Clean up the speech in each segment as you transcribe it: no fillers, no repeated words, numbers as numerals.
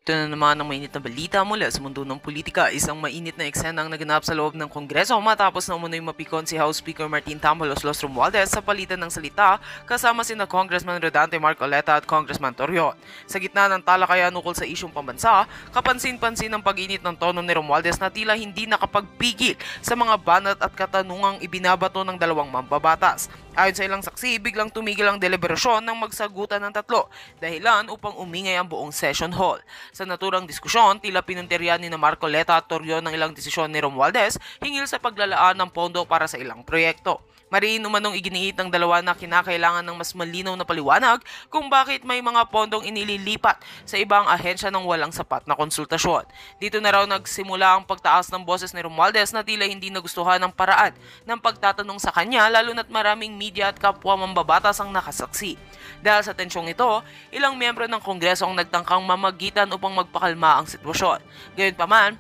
Ito na naman ang mainit na balita mula sa mundo ng politika. Isang mainit na eksena ang naganap sa loob ng Kongreso matapos na umunoy mapikon si House Speaker Martin Tambalos Los Romualdez sa palitan ng salita kasama sina Congressman Rodante Marcoleta at Congressman Torion. Sa gitna ng talakayan ukol sa isyong pambansa, kapansin-pansin ang pag-init ng tono ni Romualdez na tila hindi nakapagpigil sa mga banat at katanungang ibinabato ng dalawang mambabatas. Ayon sa ilang saksi, biglang tumigil ang deliberasyon ng magsagutan ng tatlo, dahilan upang umingay ang buong session hall. Sa naturang diskusyon, tila pinuntiryan ni Marcoleta at Torion ng ilang desisyon ni Romualdez hinggil sa paglalaan ng pondo para sa ilang proyekto. Mariin umanong iginiit ng dalawa na kinakailangan ng mas malinaw na paliwanag kung bakit may mga pondong inililipat sa ibang ahensya ng walang sapat na konsultasyon. Dito na raw nagsimula ang pagtaas ng boses ni Romualdez na tila hindi nagustuhan ng paraan ng pagtatanong sa kanya, lalo na't maraming media at kapwa mambabatas ang nakasaksi. Dahil sa tensyong ito, ilang miyembro ng Kongreso ang nagtangkang mamagitan upang magpakalma ang sitwasyon. Gayunpaman,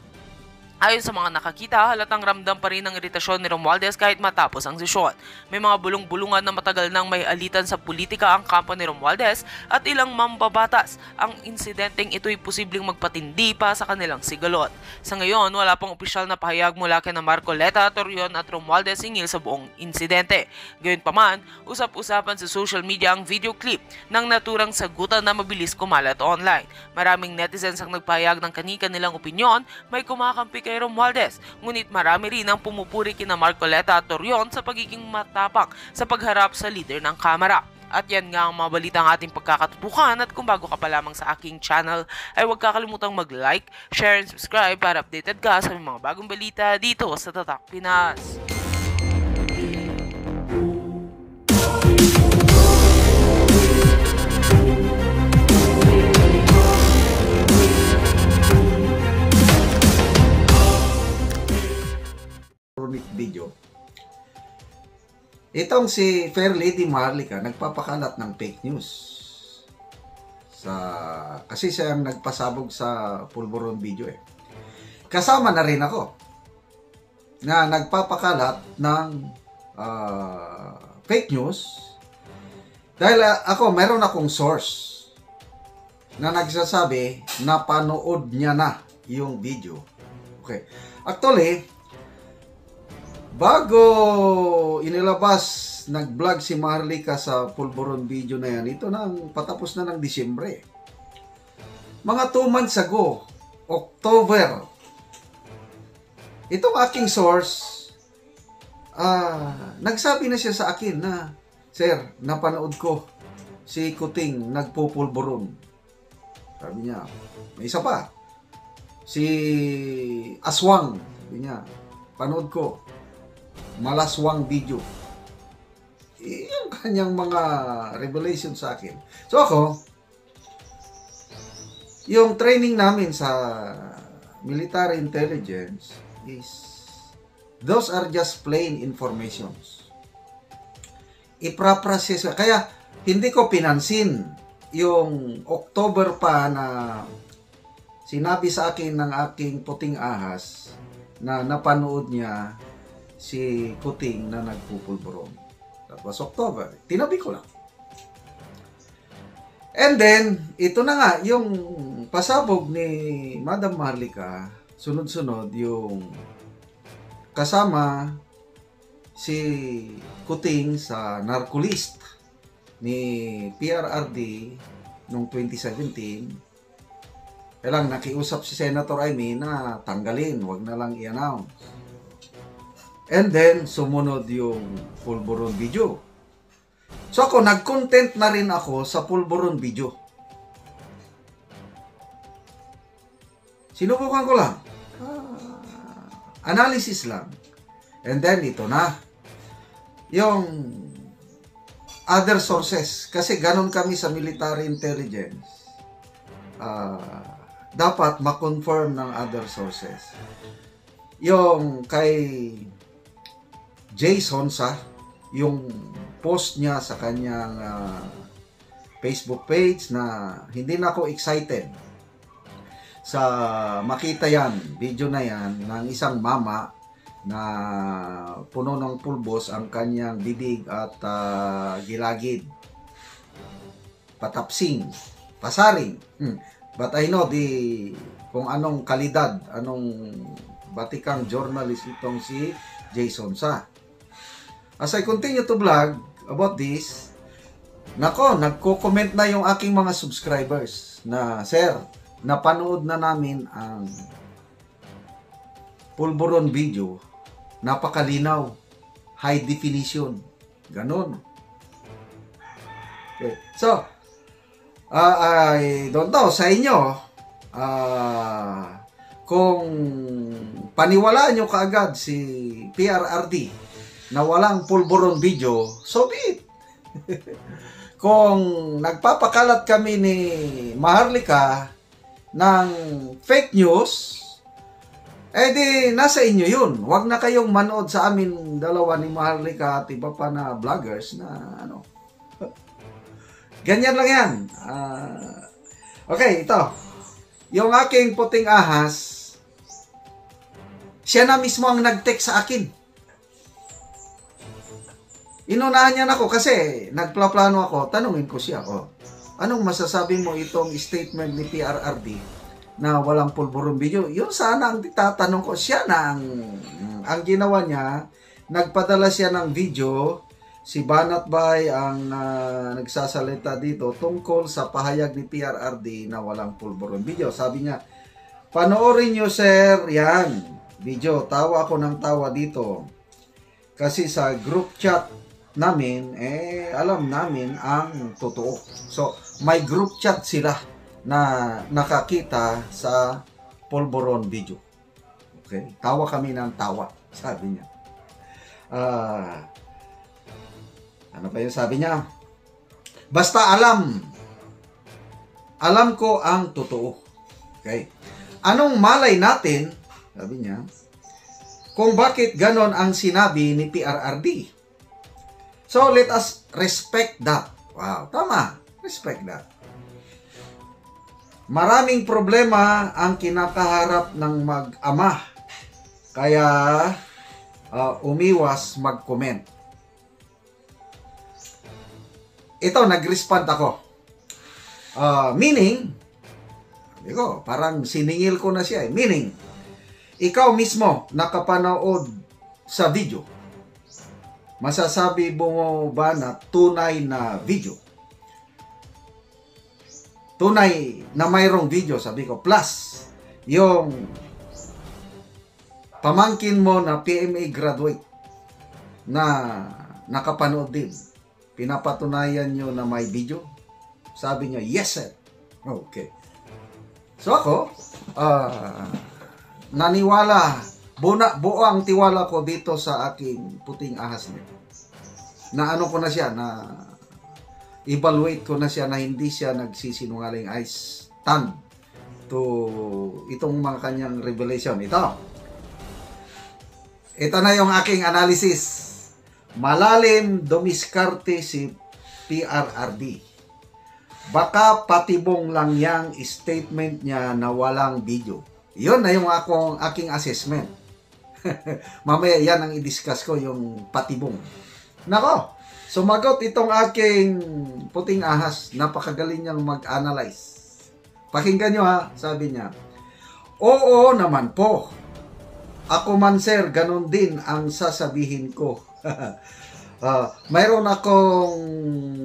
ayon sa mga nakakita, halatang ramdam pa rin ang iritasyon ni Romualdez kahit matapos ang sesyon. May mga bulong-bulungan na matagal nang may alitan sa politika ang kampo ni Romualdez at ilang mambabatas. Ang insidenteng ito'y posibleng magpatindi pa sa kanilang sigalot. Sa ngayon, wala pang opisyal na pahayag mula kina Marcoleta, Torion at Romualdez hinggil sa buong insidente. Gayunpaman, usap-usapan sa social media ang video clip ng naturang sagutan na mabilis kumalat online. Maraming netizens ang nagpahayag ng kani-kanilang opinyon, may kumakampi kay Romualdez, ngunit marami rin ang pumupuri kina Marcoleta at Torion sa pagiging matapang sa pagharap sa leader ng Kamara. At yan nga ang mga balita ng ating pagkakatutukan, at kung bago ka pa lamang sa aking channel ay huwag kakalimutang mag-like, share and subscribe para updated ka sa mga bagong balita dito sa Tatak Pinas. Video. Itong si Fair Lady Maharlika nagpapakalat ng fake news. Kasi siya ang nagpasabog sa Pulburon video eh. Kasama na rin ako na nagpapakalat ng fake news dahil ako meron akong source na nagsasabi na panood niya na yung video. Okay. Actually, bago inilabas, nag-vlog si Maharlika sa Pulburon video na yan, ito nang patapos na ng Disyembre. Mga 2 months ago, October, itong aking source, nagsabi na siya sa akin na, "Sir, napanood ko si Kuting nagpupulburon." Sabi niya, may isa pa, si Aswang, sabi niya, "Panood ko, malaswang video." Yung kanyang mga revelation sa akin. So ako, yung training namin sa military intelligence is, those are just plain informations. Ipaprocess. Kaya hindi ko pinansin yung October pa na sinabi sa akin ng aking puting ahas na napanood niya si Kuting na nagpupulburon. That was October. Tinabi ko lang. And then, ito na nga, yung pasabog ni Madam Maharlika, sunod-sunod yung kasama si Kuting sa narcolist ni PRRD noong 2017. Kailang nakiusap si Senator Amy na tanggalin, wag na lang i-announce. And then, sumunod yung Pulburon video. So ako, nag-content na rin ako sa Pulburon video. Sinubukan ko lang. Analysis lang. And then, ito na. Yung other sources. Kasi ganun kami sa military intelligence. Dapat ma-confirm ng other sources. Yung kay Jason sa yung post niya sa kanyang Facebook page na hindi na ako excited sa makita yan, video na yan ng isang mama na puno ng pulbos ang kanyang bibig at gilagid, patapsing, pasaring. But I know kung anong kalidad, anong batikang journalist itong si Jason Sa. As I continue to vlog about this, nako, nagko-comment na yung aking mga subscribers na, Sir, napanood na namin ang pulburon video, napakalinaw, high definition, ganon. Okay. So, I don't know sa inyo, kung paniwalaan nyo kaagad si PRRD na walang pulburon video, so be it. Kung nagpapakalat kami ni Maharlika ng fake news, di nasa inyo yun. Huwag na kayong manood sa amin dalawa ni Maharlika at iba pa na vloggers na ano. Ganyan lang yan. Okay, ito. Yung aking puting ahas, siya na mismo ang nag-text sa akin. Inunahan niya na ako kasi nagplaplano ako, tanungin ko siya, anong masasabi mo itong statement ni PRRD na walang pulburon video? Yun sana ang tatanong ko. Siya na ang ginawa niya, nagpadala siya ng video. Si Banat Bay ang nagsasalita dito tungkol sa pahayag ni PRRD na walang pulburon video. Sabi niya, panoorin niyo sir, yan, video. Tawa ako ng tawa dito. Kasi sa group chat namin, alam namin ang totoo. So, may group chat sila na nakakita sa pulburon video. Okay? Tawa kami ng tawa, sabi niya. Ano pa yung sabi niya? Basta alam ko ang totoo. Okay? Anong malay natin, sabi niya, kung bakit ganon ang sinabi ni PRRD? So, let us respect that. Wow, tama. Respect that. Maraming problema ang kinakaharap ng mag-ama. Kaya, umiwas mag-comment. Ito, nag-respond ako. Meaning, parang siningil ko na siya. Meaning, ikaw mismo nakapanood sa video. Masasabi mo ba na tunay na video? Tunay na mayroong video, sabi ko. Plus, yung pamangkin mo na PMA graduate na nakapanood din. Pinapatunayan nyo na may video? Sabi niya, yes sir. Okay. So ako, naniwala, buo ang tiwala ko dito sa aking puting ahas nito. Na ano ko na siya, na evaluate ko na siya na hindi siya nagsisinungaling. I stand to itong mga kanyang revelation. Ito na yung aking analysis. Malalim dumiskarte si PRRD. Baka patibong lang yang statement niya na walang video. Yun na yung aking assessment. Mamaya yan ang i-discuss ko, yung patibong. Nako, sumagot itong aking puting ahas. Napakagaling niyang mag-analyze. Pakinggan nyo ha, sabi niya. Oo naman po. Ako man sir, ganun din ang sasabihin ko. Mayroon akong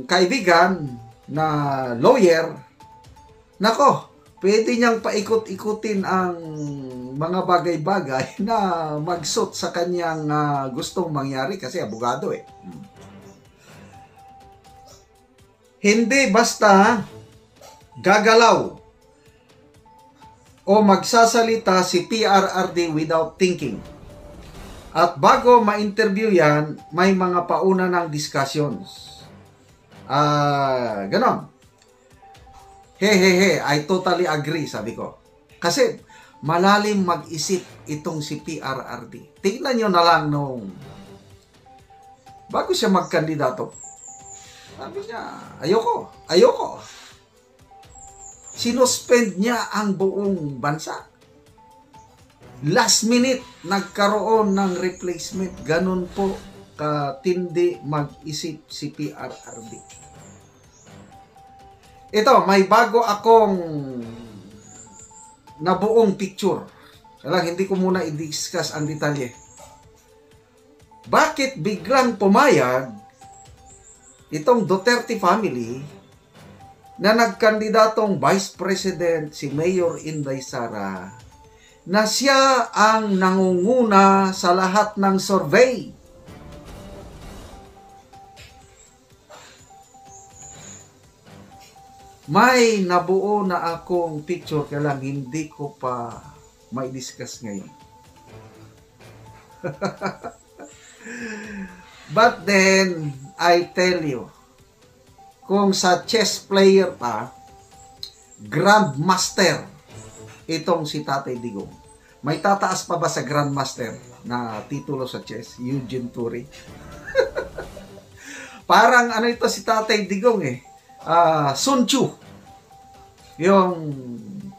kaibigan na lawyer. Nako, pwede niyang paikot-ikutin ang mga bagay-bagay na magsuot sa kanyang gustong mangyari kasi abogado eh. Hindi basta gagalaw o magsasalita si PRRD without thinking. At bago ma-interview yan, may mga pauna ng discussions. Ganon. I totally agree, sabi ko. Kasi malalim mag-isip itong si PRRD. Tingnan nyo na lang nung bago siya magkandidato. Sabi niya, ayoko. Sinuspend niya ang buong bansa. Last minute, nagkaroon ng replacement. Ganun po katindi mag-isip si PRRD. Ito, may bago akong na buong picture. Kaya hindi ko muna i-discuss ang detalye. Bakit biglang pumayag itong Duterte family na nagkandidatong Vice President si Mayor Inday Sara na siya ang nangunguna sa lahat ng survey? May nabuo na akong picture, kaya lang hindi ko pa may discuss ngayon. But then, I tell you, kung sa chess player pa, Grandmaster itong si Tatay Digong. May tataas pa ba sa Grandmaster na titulo sa chess? Eugene Turi. Parang ano ito si Tatay Digong eh. Sun Tzu, yung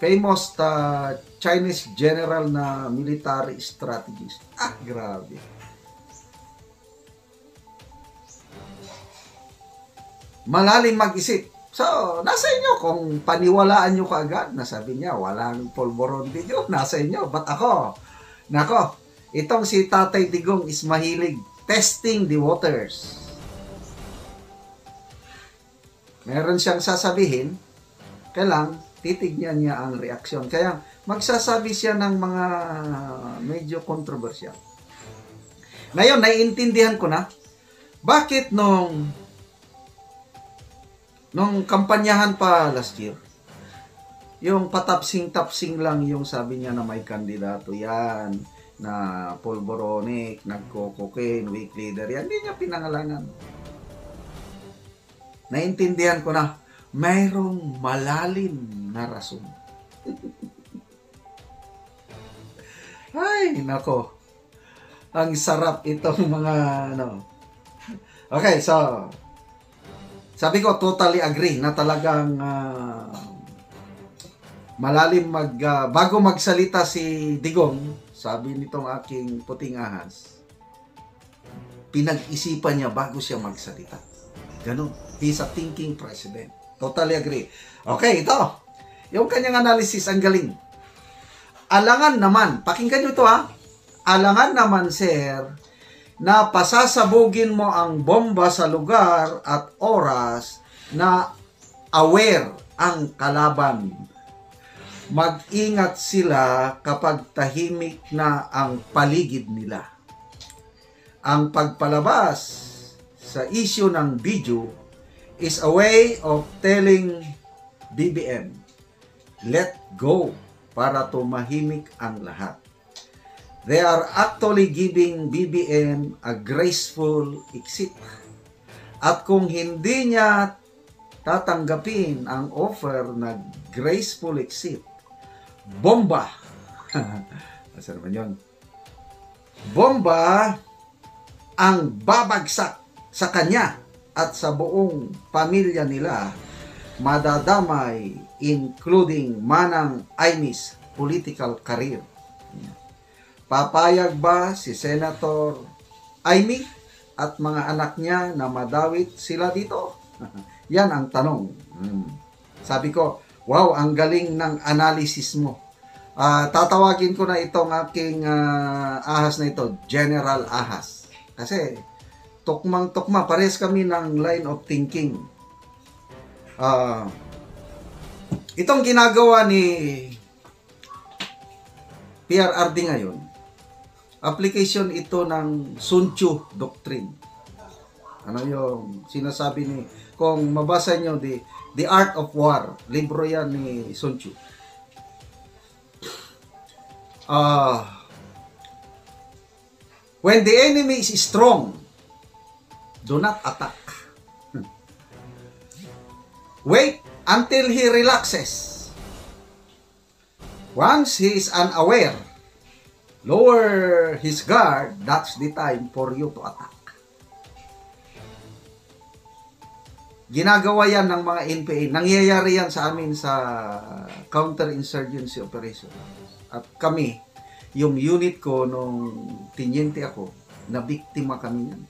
famous Chinese general na military strategist. Grabe. Malalim mag-isip. So, nasa inyo kung paniwalaan nyo kaagad. Nasabi niya, walang polvoron video. Nasa inyo. But ako, nako, itong si Tatay Digong is mahilig testing the waters. Meron siyang sasabihin, kailang titignan niya ang reaksyon. Kaya magsasabi siya ng mga medyo controversial. Ngayon, naiintindihan ko na bakit nung kampanyahan pa last year, yung patapsing-tapsing lang yung sabi niya na may kandidato yan, na polboronic, nagko-cocaine, weak leader yan, hindi niya pinangalanan. Naintindihan ko na mayroong malalim na rason. Ay, nako. Ang sarap itong mga ano. Okay, so sabi ko totally agree na talagang malalim bago magsalita si Digong, sabi nitong aking puting ahas, pinag-isipan niya bago siya magsalita. Ganun. He's a thinking president. Totally agree. Okay, ito. Yung kanyang analysis, ang galing. Alangan naman, pakinggan nyo ito Alangan naman, sir, na pasasabugin mo ang bomba sa lugar at oras na aware ang kalaban. Mag-ingat sila kapag tahimik na ang paligid nila. Ang pagpalabas sa issue ng video is a way of telling BBM, let go, para tumahimik ang lahat. They are actually giving BBM a graceful exit. At kung hindi niya tatanggapin ang offer na graceful exit, bomba. Asa naman yun? Bomba ang babagsak sa kanya at sa buong pamilya nila, madadamay, including Manang Imy's political career. Papayag ba si Senator Imy at mga anak niya na madawit sila dito? Yan ang tanong. Sabi ko, wow, ang galing ng analysis mo. Tatawagin ko na itong aking ahas na ito, General Ahas. Kasi tukmang-tukma, pares kami ng line of thinking. Itong ginagawa ni PRRD ngayon, application ito ng Sun Tzu Doctrine. Ano yung sinasabi ni, kung mabasa nyo, The Art of War, libro yan ni Sun Tzu. When the enemy is strong, do not attack. Wait until he relaxes. Once he is unaware, lower his guard, that's the time for you to attack. Ginagawa yan ng mga NPA. Nangyayari yan sa amin sa counter-insurgency operation. At kami, yung unit ko nung tinyente ako, na biktima kami yan.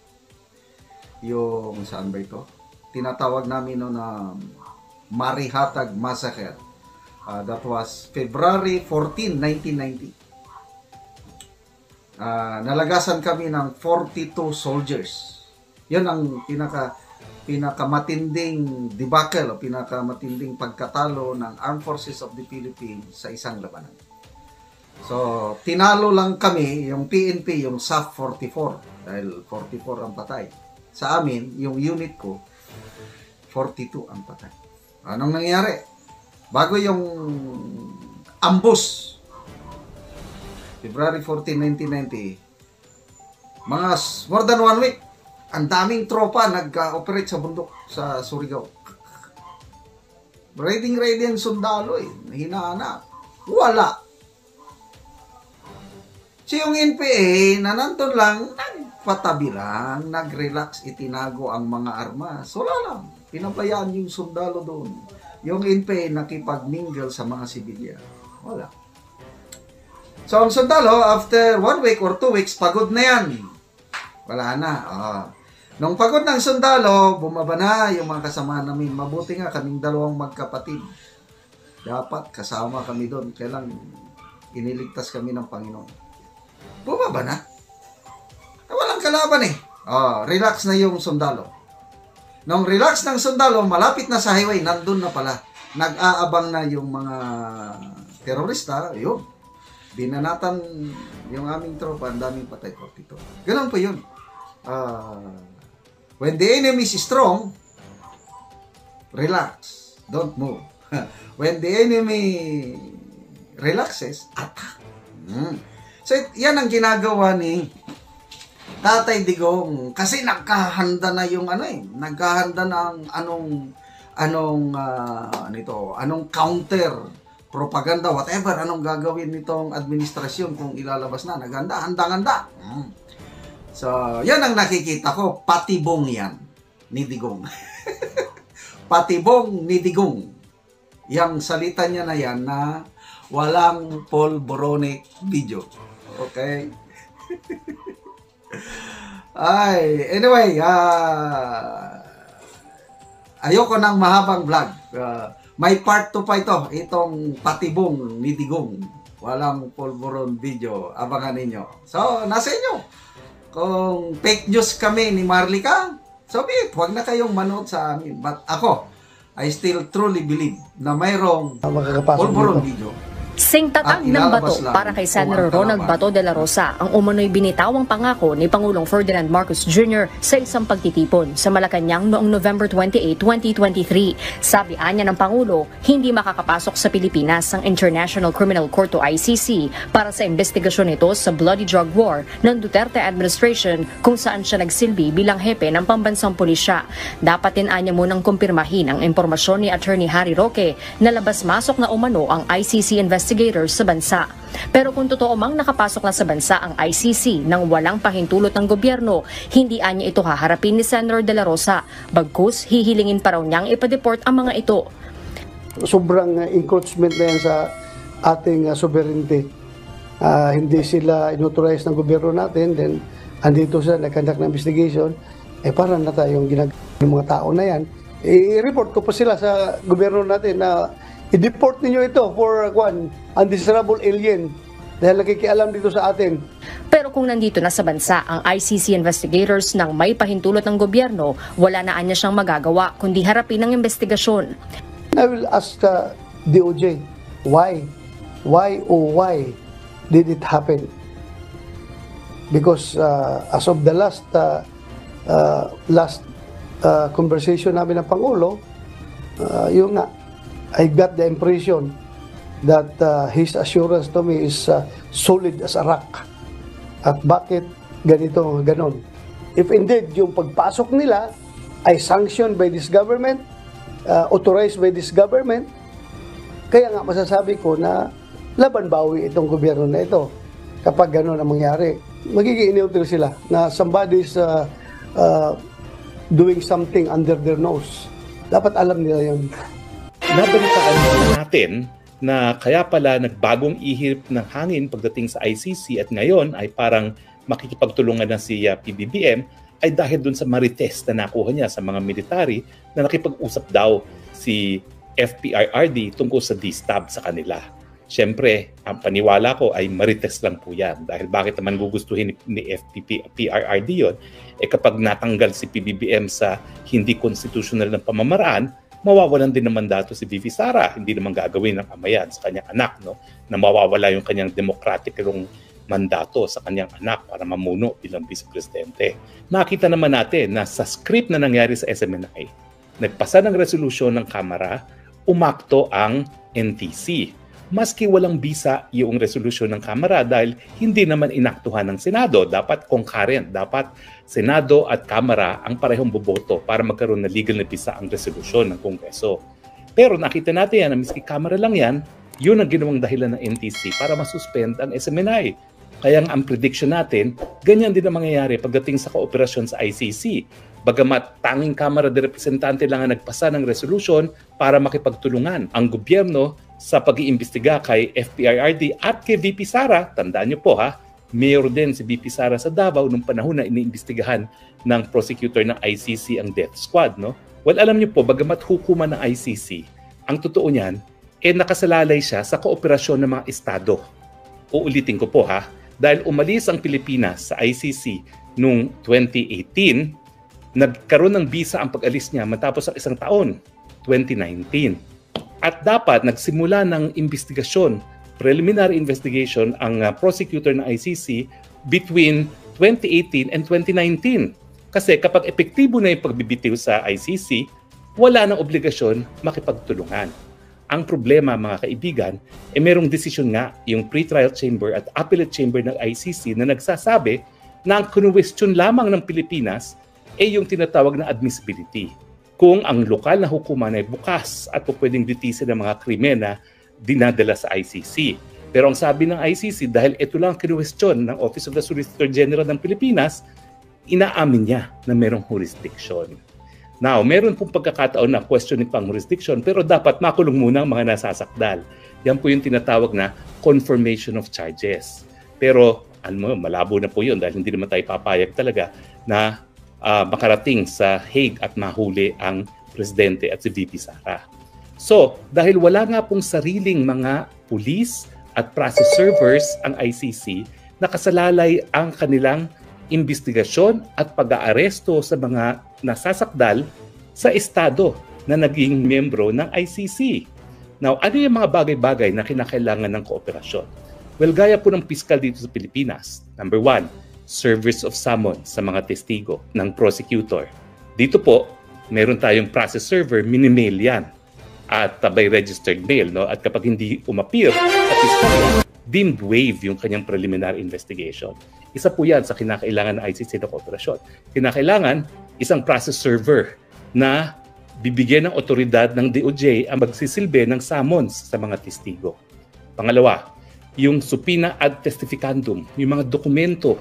Yung saan ba ito? Tinatawag namin no na Marihatag Massacre. That was February 14, 1990. Nalagasan kami ng 42 soldiers. Yun ang pinakamatinding debacle o pinakamatinding pagkatalo ng Armed Forces of the Philippines sa isang labanan. So, tinalo lang kami, yung PNP, yung SAF 44, dahil 44 ang patay. Sa amin, yung unit ko, 42 ang patay. Anong nangyari? Bago yung ambush, February 14, 1990, mga more than 1 week, ang daming tropa nag-operate sa bundok sa Surigao. Raiding ang sundalo hinahanap. Wala. So yung NPA na nandun lang, nagpatabi lang, nag-relax, itinago ang mga armas. Wala lang. Pinabayaan yung sundalo doon. Yung NPA nakipag-mingle sa mga sibilyan. Wala. So ang sundalo, after 1 week or 2 weeks, pagod na yan. Wala na. Nung pagod ng sundalo, bumaba na yung mga kasama namin. Mabuti nga kaming dalawang magkapatid. Dapat kasama kami doon. Kailang iniligtas kami ng Panginoon. Bumaba na. Walang kalaban relax na yung sundalo. Nung relax ng sundalo, malapit na sa highway, nandun na pala. Nag-aabang na yung mga terorista. Yun. Binanatan yung aming tropa, ang daming patay 42. Ganun po yun. When the enemy is strong, relax. Don't move. When the enemy relaxes, attack. So, yan ang ginagawa ni Tatay Digong. Kasi nagkahanda na yung nagkahanda na anong counter propaganda, whatever, anong gagawin nitong administrasyon kung ilalabas na. Naghanda, handang-handa. So, yan ang nakikita ko. Patibong yan ni Digong. Patibong ni Digong. Yang salita niya na yan na walang polboronic video. Okay? Anyway, ayoko ng mahabang vlog. May part 2 pa itong patibong ni Digong. Walang polboron video. Abangan ninyo. So, nasa inyo. Kung fake news kami ni Marlica, so be it. Huwag na kayong manood sa amin. But ako, I still truly believe na mayroong polboron video. Singtatag ng bato para kay Senator Ronald Bato de la Rosa ang umano'y binitawang pangako ni Pangulong Ferdinand Marcos Jr. sa isang pagtitipon sa Malacanang noong November 28, 2023. Sabi anya ng Pangulo, hindi makakapasok sa Pilipinas ang International Criminal Court o ICC para sa investigasyon nito sa bloody drug war ng Duterte administration kung saan siya nagsilbi bilang hepe ng pambansang pulisya. Dapat din anya munang kumpirmahin ang impormasyon ni Attorney Harry Roque na labas-masok na umano ang ICC investigators sa bansa. Pero kung totoo mang nakapasok na sa bansa ang ICC nang walang pahintulot ng gobyerno, hindi anya ito haharapin ni Senator De La Rosa. Bagkus, hihilingin pa raw niyang ipa-deport ang mga ito. Sobrang encroachment na yan sa ating sovereignty. Hindi sila inauthorize ng gobyerno natin, then andito sila, nag-conduct ng investigation, parang na tayong ginagawa ng mga tao na yan. I-report ko pa sila sa gobyerno natin na i-deport ninyo ito for undesirable alien dahil nakikialam dito sa atin. Pero kung nandito na sa bansa ang ICC investigators nang may pahintulot ng gobyerno, wala na anya siyang magagawa kundi harapin ang investigasyon. I will ask DOJ, why? Why did it happen? Because as of the last conversation namin ng Pangulo, yun nga, I got the impression that his assurance to me is solid as a rock. At bakit ganito, ganon? If indeed yung pagpasok nila ay sanctioned by this government, authorized by this government, kaya nga masasabi ko na laban bawi itong gobyerno na ito. Kapag ganon ang mangyari, magiging neutral sila na somebody's doing something under their nose. Dapat alam nila yun. Nabalitaan natin na kaya pala nagbagong ihip ng hangin pagdating sa ICC at ngayon ay parang makikipagtulungan na si PBBM ay dahil dun sa marites na nakuha niya sa mga military na nakipag-usap daw si FPIRD tungkol sa D-Stab sa kanila. Siyempre, ang paniwala ko ay marites lang po yan. Dahil bakit naman gugustuhin ni FPIRD yun? Kapag natanggal si PBBM sa hindi constitutional ng pamamaraan, mawawalan din ng mandato si VP Sara. Hindi naman gagawin ng ama yan sa kanyang anak, no? Na mawawala yung kanyang democraticong mandato sa kanyang anak para mamuno bilang vice presidente. Nakita naman natin na sa script na nangyari sa SMNI, nagpasa ng resolusyon ng Kamara, umakto ang NTC. Maski walang bisa yung resolusyon ng Kamara dahil hindi naman inaktuhan ng Senado. Dapat concurrent, dapat Senado at Kamara ang parehong boboto para magkaroon na legal na bisa ang resolusyon ng Kongreso. Pero nakita natin yan na miski Kamara lang yan, yun ang ginawang dahilan ng NTC para masuspend ang SMNI. Kaya ang prediction natin, ganyan din ang mangyayari pagdating sa kooperasyon sa ICC. Bagamat tanging Kamara de Representante lang ang nagpasa ng resolusyon para makipagtulungan ang gobyerno sa pag-iimbestiga kay FPIRD at kay VP Sara. Tandaan niyo po ha, mayor din si VP Sara sa Davao nung panahon na iniimbestigahan ng prosecutor ng ICC ang death squad. No? Well, alam niyo po, bagamat hukuman ng ICC, ang totoo niyan, nakasalalay siya sa kooperasyon ng mga estado. Uulitin ko po ha, dahil umalis ang Pilipinas sa ICC noong 2018, nagkaroon ng bisa ang pag-alis niya matapos ang isang taon, 2019. At dapat nagsimula ng investigasyon, preliminary investigation ang prosecutor ng ICC between 2018 and 2019. Kasi kapag epektibo na yung pagbibitiw sa ICC, wala nang obligasyon makipagtulungan. Ang problema mga kaibigan, merong desisyon nga yung pre-trial chamber at appellate chamber ng ICC na nagsasabi na ang kinwestiyon lamang ng Pilipinas ay yung tinatawag na admissibility. Kung ang lokal na hukuman ay bukas at pwedeng ditisin ng mga krimen na dinadala sa ICC. Pero ang sabi ng ICC, dahil ito lang ang kinwestiyon ng Office of the Solicitor General ng Pilipinas, inaamin niya na merong jurisdiction. Now, meron pong pagkakataon na questioning pang jurisdiction, pero dapat makulong muna ang mga nasasakdal. Yan po yung tinatawag na confirmation of charges. Pero malabo na po yun dahil hindi naman tayo papayag talaga na makarating sa Hague at mahuli ang presidente at si VP Sara. So, dahil wala nga pong sariling mga pulis at process servers ang ICC, nakasalalay ang kanilang investigasyon at pag-aaresto sa mga nasasakdal sa estado na naging membro ng ICC. Now, ano yung mga bagay-bagay na kinakailangan ng kooperasyon? Well, gaya po ng piskal dito sa Pilipinas. Number 1, service of summons sa mga testigo ng prosecutor. Dito po, meron tayong process server, mini-mail yan. At by registered mail. No? At kapag hindi umapir sa piskalya, deemed waive yung kanyang preliminary investigation. Isa po yan sa kinakailangan ng ICC na kooperasyon. Kinakailangan isang process server na bibigyan ng otoridad ng DOJ ang magsisilbi ng summons sa mga testigo. Pangalawa, yung subpoena ad testificandum, yung mga dokumento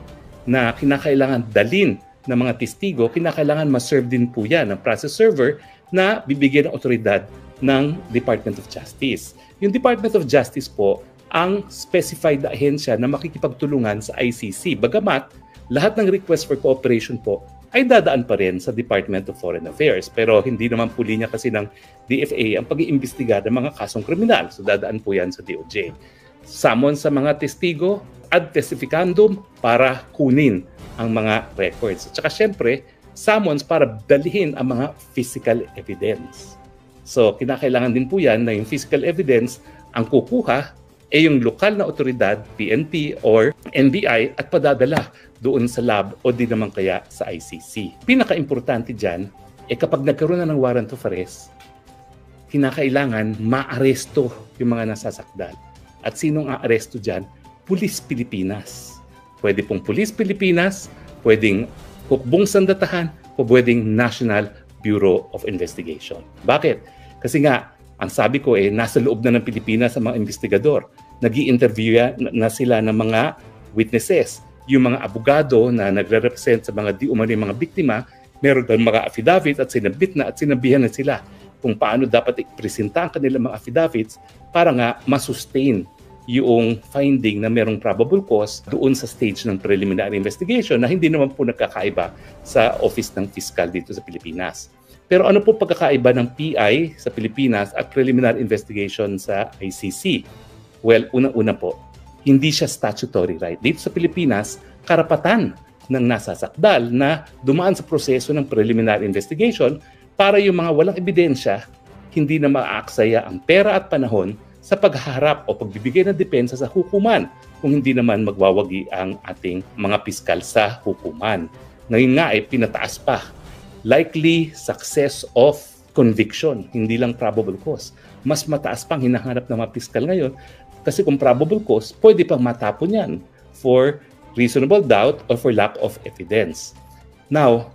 na kinakailangan dalin ng mga testigo, kinakailangan ma-serve din po yan ng process server na bibigyan ng otoridad ng Department of Justice. Yung Department of Justice po ang specified na ahensya na makikipagtulungan sa ICC. Bagamat lahat ng request for cooperation po ay dadaan pa rin sa Department of Foreign Affairs. Pero hindi naman po linya kasi ng DFA ang pag-iimbestiga ng mga kasong kriminal. So dadaan po yan sa DOJ. Summon sa mga testigo, ad testificandum para kunin ang mga records. At saka syempre, summons para dalhin ang mga physical evidence. So kinakailangan din po yan na yung physical evidence ang kukuha ay yung lokal na otoridad, PNP or NBI at padadala doon sa lab o di naman kaya sa ICC. Pinaka-importante dyan, kapag nagkaroon na ng warrant of arrest, kinakailangan maaresto yung mga nasasakdal. At sinong aaresto dyan? Pulis Pilipinas. Pwede pong Pulis Pilipinas, pwedeng Hukbong Sandatahan, o pwedeng National Bureau of Investigation. Bakit? Kasi nga, ang sabi ko nasa loob na ng Pilipinas ang mga investigador. Nag-i-interview na sila ng mga witnesses. Yung mga abogado na nagre-represent sa mga di umano'y mga biktima, meron kang mga affidavit at sinabit na at sinabihan na sila kung paano dapat i-presenta ang kanilang mga affidavits para nga masustain yung finding na merong probable cause doon sa stage ng preliminary investigation na hindi naman po nagkakaiba sa office ng fiscal dito sa Pilipinas. Pero ano po pagkakaiba ng PI sa Pilipinas at preliminary investigation sa ICC? Well, unang-una po, hindi siya statutory right. Dito sa Pilipinas, karapatan ng nasasakdal na dumaan sa proseso ng preliminary investigation para yung mga walang ebidensya, hindi na maaaksaya ang pera at panahon sa paghaharap o pagbibigay ng depensa sa hukuman kung hindi naman magwawagi ang ating mga piskal sa hukuman. Ngayon nga ay pinataas pa. Likely success of conviction, hindi lang probable cause. Mas mataas pang hinahanap ng mga piskal ngayon kasi kung probable cause, pwede pang matapon yan for reasonable doubt or for lack of evidence. Now,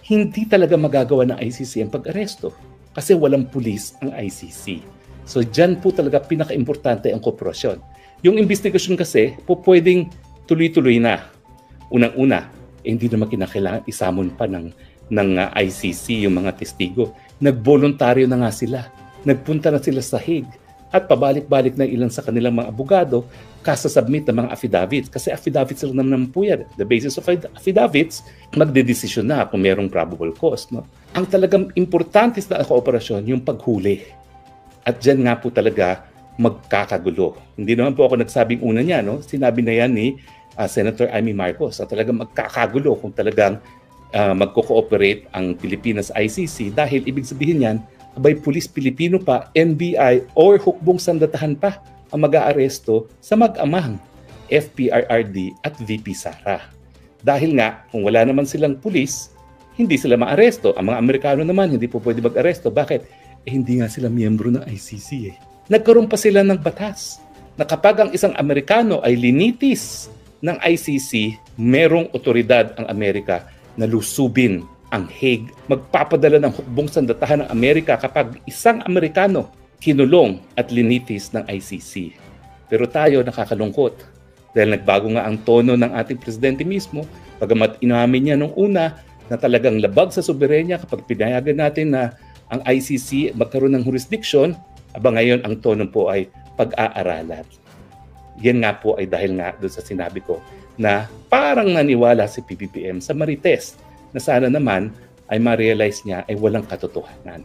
hindi talaga magagawa ng ICC ang pag-aresto kasi walang pulis ang ICC. So, dyan po talaga pinaka-importante ang kooperasyon. Yung investigasyon kasi, po pwedeng tuloy-tuloy na. Unang-una, hindi naman kinakailangan isamon pa ng ICC yung mga testigo. Nagboluntaryo na nga sila. Nagpunta na sila sa Hague at pabalik-balik na ilan sa kanilang mga abogado kasasubmit ng mga affidavits. Kasi affidavits lang naman po yan. The basis of affidavits, magdedesisyon na kung mayroong probable cause. No? Ang talagang importante sa kooperasyon, yung paghuli. At dyan nga po talaga magkakagulo. Hindi naman po ako nagsabing una niya. No? Sinabi na yan ni Senator Amy Marcos na talagang magkakagulo kung talagang magko-cooperate ang Pilipinas ICC dahil ibig sabihin yan, abay pulis Pilipino pa, NBI or hukbong sandatahan pa ang mag-aaresto sa mag-amang FPRRD at VP Sara. Dahil nga, kung wala naman silang pulis, hindi sila maaresto. Ang mga Amerikano naman, hindi po pwede mag-aresto. Bakit? Hindi nga sila miyembro ng ICC eh. Nagkaroon pa sila ng batas na kapag ang isang Amerikano ay linitis ng ICC, merong otoridad ang Amerika na lusubin ang Hague. Magpapadala ng hukbong sandatahan ng Amerika kapag isang Amerikano kinulong at linitis ng ICC. Pero tayo nakakalungkot dahil nagbago nga ang tono ng ating presidente mismo, bagamat inamin niya nung una na talagang labag sa soberenya kapag pinayagan natin na ang ICC magkaroon ng jurisdiction, ngayon ang tono po ay pag-aaralan. Yan nga po ay dahil nga doon sa sinabi ko na parang naniwala si PBBM sa Marites na sana naman ay ma-realize niya ay walang katotohanan.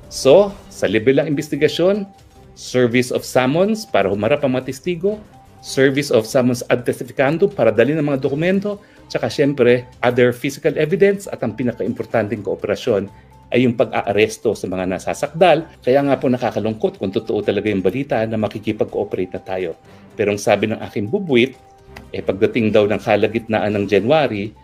So, sa level ng investigasyon, service of summons para humarap ang mga testigo, service of summons ad testificandum para dalhin ang mga dokumento, tsaka syempre other physical evidence at ang pinaka-importanting kooperasyon ay yung pag-aaresto sa mga nasasakdal. Kaya nga po nakakalungkot kung totoo talaga yung balita na makikipag-cooperate na tayo. Pero ang sabi ng aking bubwit, pagdating daw ng kalagitnaan ng January,